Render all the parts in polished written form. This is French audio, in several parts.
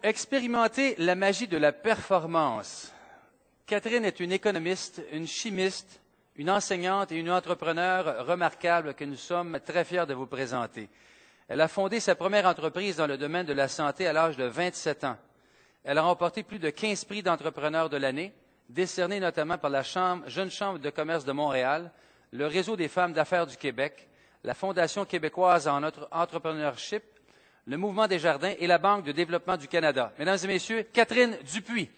Expérimenter la magie de la performance. Catherine est une économiste, une chimiste, une enseignante et une entrepreneure remarquable que nous sommes très fiers de vous présenter. Elle a fondé sa première entreprise dans le domaine de la santé à l'âge de 27 ans. Elle a remporté plus de 15 prix d'entrepreneur de l'année, décernés notamment par la Jeune Chambre de commerce de Montréal, le Réseau des femmes d'affaires du Québec, la Fondation québécoise en entrepreneurship, le Mouvement des Jardins et la Banque de développement du Canada. Mesdames et messieurs, Catherine Dupuis.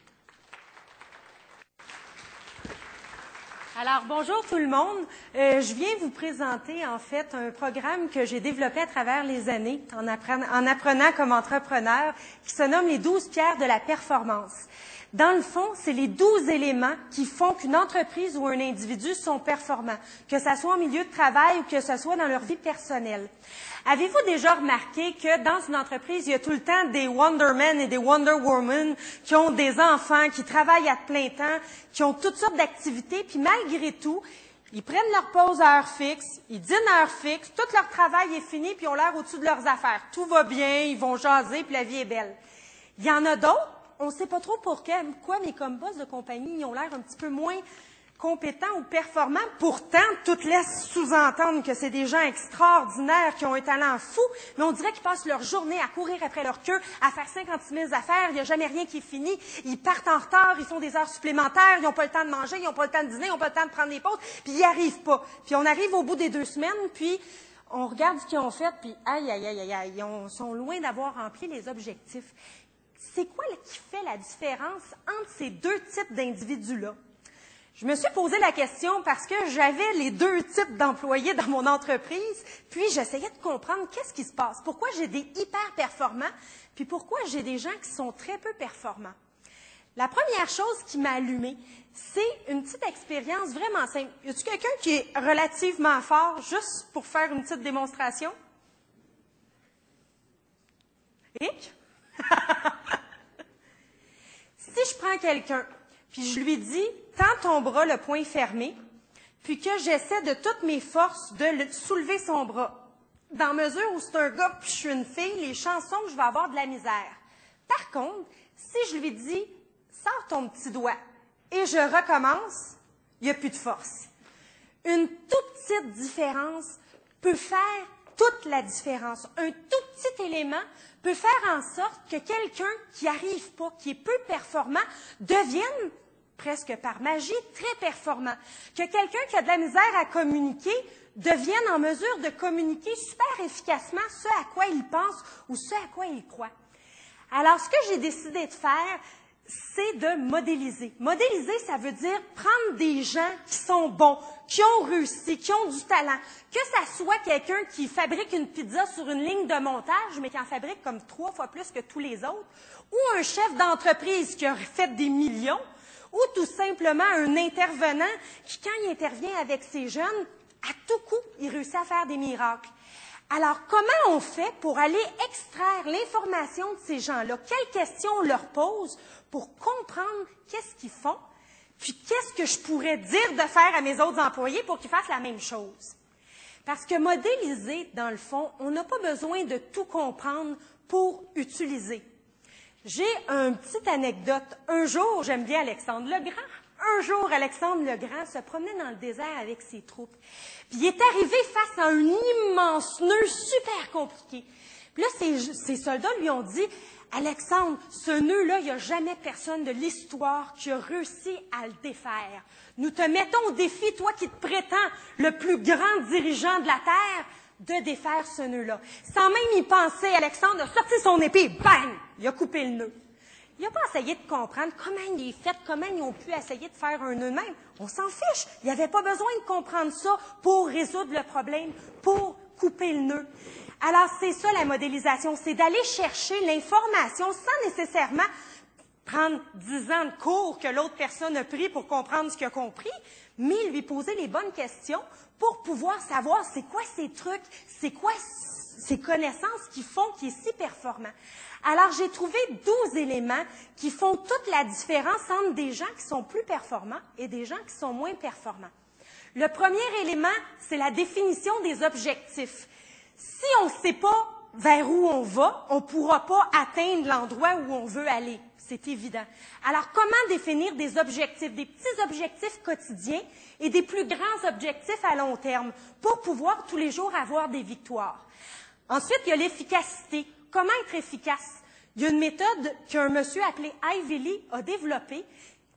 Alors, bonjour tout le monde. Je viens vous présenter, en fait, un programme que j'ai développé à travers les années en apprenant comme entrepreneur, qui se nomme les 12 pierres de la performance. Dans le fond, c'est les 12 éléments qui font qu'une entreprise ou un individu sont performants, que ce soit au milieu de travail ou que ce soit dans leur vie personnelle. Avez-vous déjà remarqué que dans une entreprise, il y a tout le temps des Wonder Men et des Wonder Women qui ont des enfants, qui travaillent à plein temps, qui ont toutes sortes d'activités, puis malgré tout, ils prennent leur pause à heure fixe, ils dînent à heure fixe, tout leur travail est fini, puis ils ont l'air au-dessus de leurs affaires. Tout va bien, ils vont jaser, puis la vie est belle. Il y en a d'autres, on ne sait pas trop pourquoi, mais comme boss de compagnie, ils ont l'air un petit peu moins compétents ou performants. Pourtant, tout laisse sous-entendre que c'est des gens extraordinaires qui ont un talent fou, mais on dirait qu'ils passent leur journée à courir après leur queue, à faire 56 000 affaires, il n'y a jamais rien qui est fini, ils partent en retard, ils font des heures supplémentaires, ils n'ont pas le temps de manger, ils n'ont pas le temps de dîner, ils n'ont pas le temps de prendre des pauses, puis ils n'y arrivent pas. Puis on arrive au bout des 2 semaines, puis on regarde ce qu'ils ont fait, puis aïe, aïe, aïe, aïe, aïe, ils sont loin d'avoir rempli les objectifs. C'est quoi qui fait la différence entre ces deux types d'individus-là? Je me suis posé la question parce que j'avais les deux types d'employés dans mon entreprise, puis j'essayais de comprendre qu'est-ce qui se passe. Pourquoi j'ai des hyper performants, puis pourquoi j'ai des gens qui sont très peu performants. La première chose qui m'a allumée, c'est une petite expérience vraiment simple. Y a-t-il quelqu'un qui est relativement fort, juste pour faire une petite démonstration? Rick? Si je prends quelqu'un, puis je lui dis, tends ton bras le poing fermé, puis que j'essaie de toutes mes forces de soulever son bras. Dans mesure où c'est un gars puis je suis une fille, les chansons, je vais avoir de la misère. Par contre, si je lui dis, sors ton petit doigt, et je recommence, il n'y a plus de force. Une toute petite différence peut faire toute la différence. Un tout petit élément peut faire en sorte que quelqu'un qui n'arrive pas, qui est peu performant, devienne, presque par magie, très performant. Que quelqu'un qui a de la misère à communiquer devienne en mesure de communiquer super efficacement ce à quoi il pense ou ce à quoi il croit. Alors, ce que j'ai décidé de faire, c'est de modéliser. Modéliser, ça veut dire prendre des gens qui sont bons, qui ont réussi, qui ont du talent. Que ça soit quelqu'un qui fabrique une pizza sur une ligne de montage, mais qui en fabrique comme 3 fois plus que tous les autres, ou un chef d'entreprise qui a fait des millions, ou tout simplement un intervenant qui, quand il intervient avec ses jeunes, à tout coup, il réussit à faire des miracles. Alors, comment on fait pour aller extraire l'information de ces gens-là? Quelles questions on leur pose pour comprendre qu'est-ce qu'ils font? Puis, qu'est-ce que je pourrais dire de faire à mes autres employés pour qu'ils fassent la même chose? Parce que modéliser, dans le fond, on n'a pas besoin de tout comprendre pour utiliser. J'ai une petite anecdote. Un jour, j'aime bien Alexandre le Grand. Un jour, Alexandre le Grand se promenait dans le désert avec ses troupes. Puis il est arrivé face à un immense nœud super compliqué. Puis là, ses soldats lui ont dit, « Alexandre, ce nœud-là, il n'y a jamais personne de l'histoire qui a réussi à le défaire. Nous te mettons au défi, toi qui te prétends le plus grand dirigeant de la Terre, de défaire ce nœud-là. » Sans même y penser, Alexandre a sorti son épée, bang! Il a coupé le nœud. Il n'a pas essayé de comprendre comment il est fait, comment ils ont pu essayer de faire un nœud de même. On s'en fiche. Il n'y avait pas besoin de comprendre ça pour résoudre le problème, pour couper le nœud. Alors, c'est ça la modélisation, c'est d'aller chercher l'information sans nécessairement prendre 10 ans de cours que l'autre personne a pris pour comprendre ce qu'il a compris, mais lui poser les bonnes questions pour pouvoir savoir c'est quoi ces trucs, c'est quoi ces connaissances qui font qu'il est si performant. Alors, j'ai trouvé 12 éléments qui font toute la différence entre des gens qui sont plus performants et des gens qui sont moins performants. Le premier élément, c'est la définition des objectifs. Si on ne sait pas vers où on va, on ne pourra pas atteindre l'endroit où on veut aller. C'est évident. Alors, comment définir des objectifs, des petits objectifs quotidiens et des plus grands objectifs à long terme pour pouvoir tous les jours avoir des victoires? Ensuite, il y a l'efficacité. Comment être efficace? Il y a une méthode qu'un monsieur appelé Ivy Lee a développée,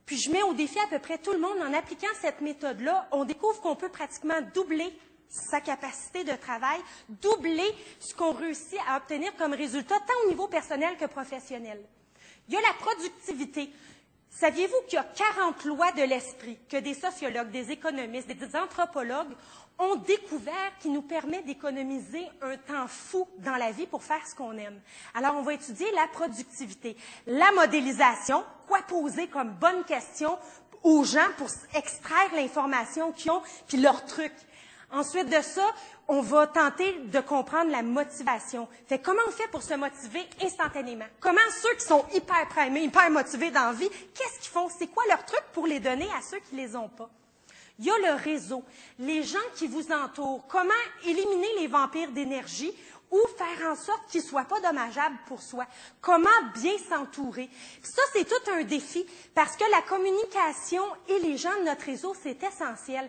puis je mets au défi à peu près tout le monde. En appliquant cette méthode-là, on découvre qu'on peut pratiquement doubler sa capacité de travail, doubler ce qu'on réussit à obtenir comme résultat, tant au niveau personnel que professionnel. Il y a la productivité. Saviez-vous qu'il y a 40 lois de l'esprit que des sociologues, des économistes, des anthropologues ont découvert qui nous permet d'économiser un temps fou dans la vie pour faire ce qu'on aime? Alors, on va étudier la productivité, la modélisation, quoi poser comme bonne question aux gens pour extraire l'information qu'ils ont, puis leurs trucs. Ensuite de ça, on va tenter de comprendre la motivation. Fait comment on fait pour se motiver instantanément? Comment ceux qui sont hyper primés, hyper motivés dans la vie, qu'est-ce qu'ils font? C'est quoi leur truc pour les donner à ceux qui les ont pas? Il y a le réseau, les gens qui vous entourent. Comment éliminer les vampires d'énergie ou faire en sorte qu'ils ne soient pas dommageables pour soi? Comment bien s'entourer? Ça, c'est tout un défi parce que la communication et les gens de notre réseau, c'est essentiel.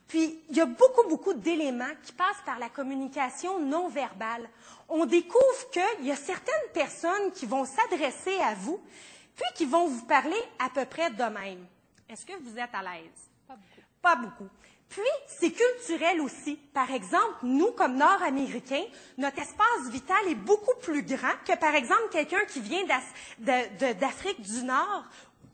Puis, il y a beaucoup d'éléments qui passent par la communication non verbale. On découvre qu'il y a certaines personnes qui vont s'adresser à vous, puis qui vont vous parler à peu près de même. Est-ce que vous êtes à l'aise? Pas beaucoup. Pas beaucoup. Puis, c'est culturel aussi. Par exemple, nous, comme Nord-Américains, notre espace vital est beaucoup plus grand que, par exemple, quelqu'un qui vient d'Afrique du Nord,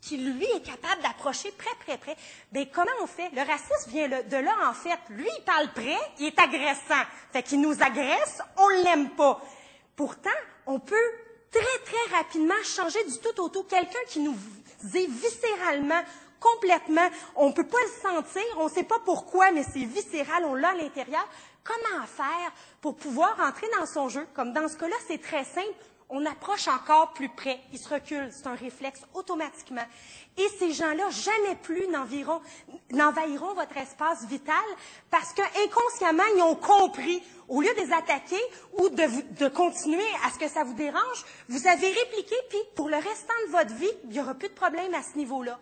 qui, lui, est capable d'approcher près. Bien, comment on fait? Le racisme vient de là, en fait. Lui, il parle près, il est agressant. Fait qu'il nous agresse, on ne l'aime pas. Pourtant, on peut très rapidement changer du tout au tout. Quelqu'un qui nous est viscéralement, complètement, on ne peut pas le sentir, on ne sait pas pourquoi, mais c'est viscéral, on l'a à l'intérieur. Comment faire pour pouvoir entrer dans son jeu? Comme dans ce cas-là, c'est très simple. On approche encore plus près, ils se reculent, c'est un réflexe automatiquement. Et ces gens-là, jamais plus n'envahiront votre espace vital parce qu'inconsciemment, ils ont compris, au lieu de les attaquer ou de continuer à ce que ça vous dérange, vous avez répliqué, puis pour le restant de votre vie, il n'y aura plus de problème à ce niveau-là.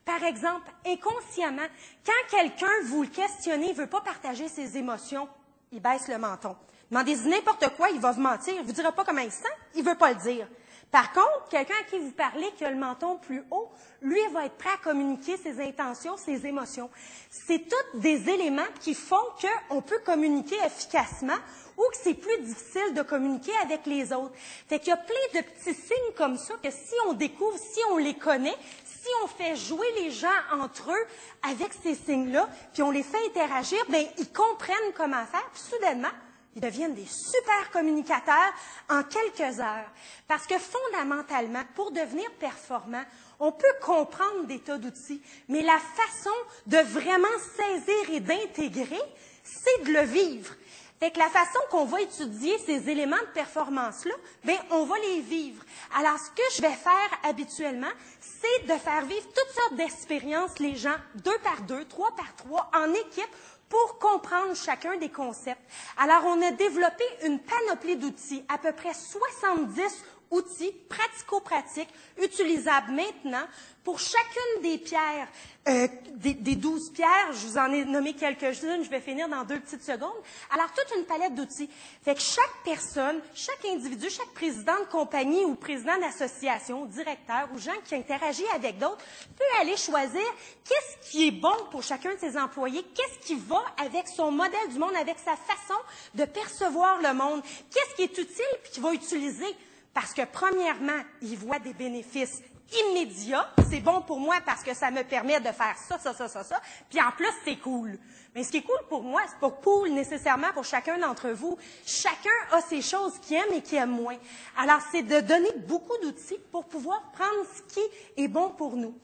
Par exemple, inconsciemment, quand quelqu'un vous le questionne, il ne veut pas partager ses émotions, il baisse le menton. Demandez-y n'importe quoi, il va vous mentir. Il ne vous dira pas comment il se sent, il ne veut pas le dire. Par contre, quelqu'un à qui vous parlez qui a le menton plus haut, lui, il va être prêt à communiquer ses intentions, ses émotions. C'est tous des éléments qui font qu'on peut communiquer efficacement ou que c'est plus difficile de communiquer avec les autres. Fait qu'il y a plein de petits signes comme ça que si on découvre, si on les connaît, si on fait jouer les gens entre eux avec ces signes-là, puis on les fait interagir, bien, ils comprennent comment faire, puis soudainement, ils deviennent des super communicateurs en quelques heures. Parce que fondamentalement, pour devenir performant, on peut comprendre des tas d'outils, mais la façon de vraiment saisir et d'intégrer, c'est de le vivre. Fait que la façon qu'on va étudier ces éléments de performance-là, bien, on va les vivre. Alors, ce que je vais faire habituellement, c'est de faire vivre toutes sortes d'expériences, les gens, 2 par 2, 3 par 3, en équipe, pour comprendre chacun des concepts. Alors, on a développé une panoplie d'outils, à peu près 70 outils pratico-pratiques, utilisables maintenant pour chacune des pierres, des 12 pierres. Je vous en ai nommé quelques-unes, je vais finir dans 2 petites secondes. Alors, toute une palette d'outils. Fait que chaque personne, chaque individu, chaque président de compagnie ou président d'association, directeur ou gens qui interagissent avec d'autres, peut aller choisir qu'est-ce qui est bon pour chacun de ses employés, qu'est-ce qui va avec son modèle du monde, avec sa façon de percevoir le monde, qu'est-ce qui est utile et qu'il va utiliser. Parce que, premièrement, il voit des bénéfices immédiats. C'est bon pour moi parce que ça me permet de faire ça. Puis en plus, c'est cool. Mais ce qui est cool pour moi, c'est pas cool nécessairement pour chacun d'entre vous. Chacun a ses choses qu'il aime et qu'il aime moins. Alors, c'est de donner beaucoup d'outils pour pouvoir prendre ce qui est bon pour nous.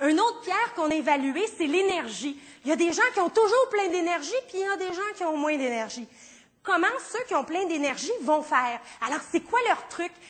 Une autre pierre qu'on a évaluée, c'est l'énergie. Il y a des gens qui ont toujours plein d'énergie, puis il y a des gens qui ont moins d'énergie. Comment ceux qui ont plein d'énergie vont faire? Alors, c'est quoi leur truc?